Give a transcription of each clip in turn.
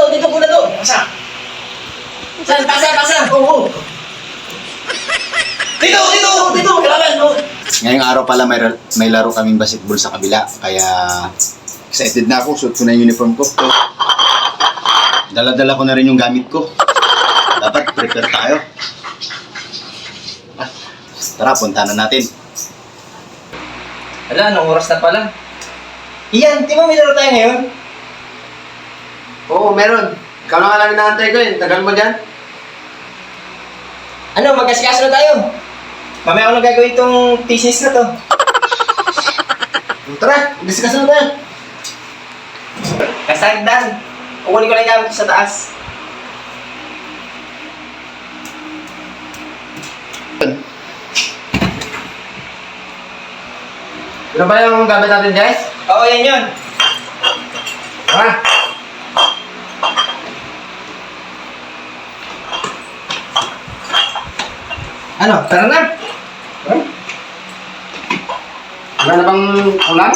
dito muna to. Pasa. Saan? Pasa. Oo. Dito, kailangan, no? Ngayong araw pala may laro kaming basketball sa kabila. Kaya excited na ako. Suot ko na yung uniform ko. Dala-dala ko na rin yung gamit ko. Dapat prepare tayo. Tara, punta na natin. Ala, anong oras na pala? Iyan, di ba may laro tayo ngayon? Oo, meron. Ikaw na nga lang inaantay ko eh. Tagal mo dyan. Ano, magkasikaso na tayo. Mamaya ako na gagawin itong thesis na to. Tara, discuss na tayo. Kasagdan. Kukunin ko lang yung gamit ko sa taas. Ano ba yung gamit natin, guys? Oo, yan yun. Tara. Ano, tara na. Wala na bang ulam?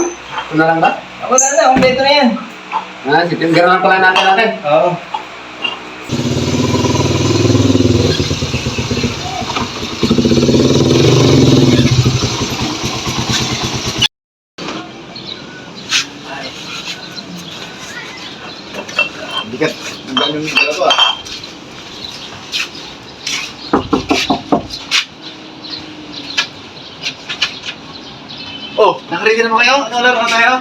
Una lang ba? Ako na, kompleto na yan. Si Tinder lang pala natin. Oo. Bigat. Ang ganun yung dala ko ah. Oh, nakaready na ba kayo? Ano laro na tayo?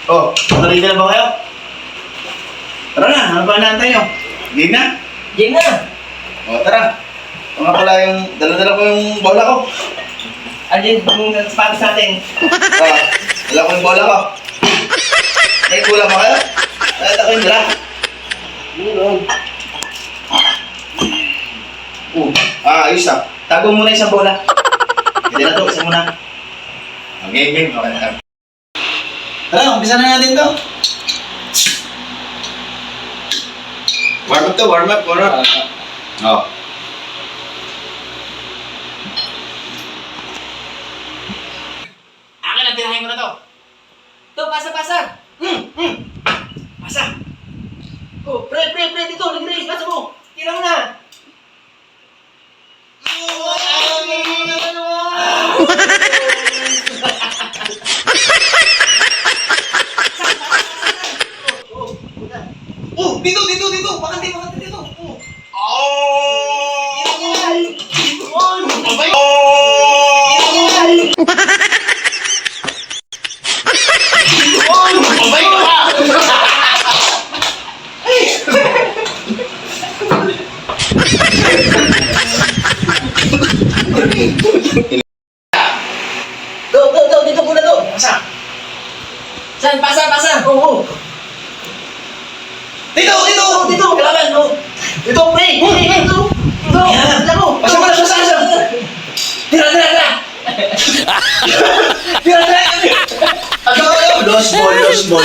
Oh, nakaready na ba kayo? Tara na, ano ba naantay nyo? Game na? Game na. Oh, tara. Ito nga pala yung, dala-dala ko yung bola ko. Alin, yung sapatos natin. Ah, dala ko yung bola ko. May kulang ba kayo? Dala ko yung dala. Ayos ah. Tago muna isang bola. Hindi na to, isa muna. Game. Okay na. Tara, umpisa na natin to. Warm up. Oh. Akin ang tirahin mo na to. To, pasa. Pasa. Oh, pre, dito, nag-raise, pasa mo. Tirang na. Oh, dito. Bakante dito. To, dito muna to. Pasa. Saan? Pasa. Oo. Dito, kailangan, no? Dito, pre. Dito. Yan. Alam mo. Pasa. Tira. Lost ball.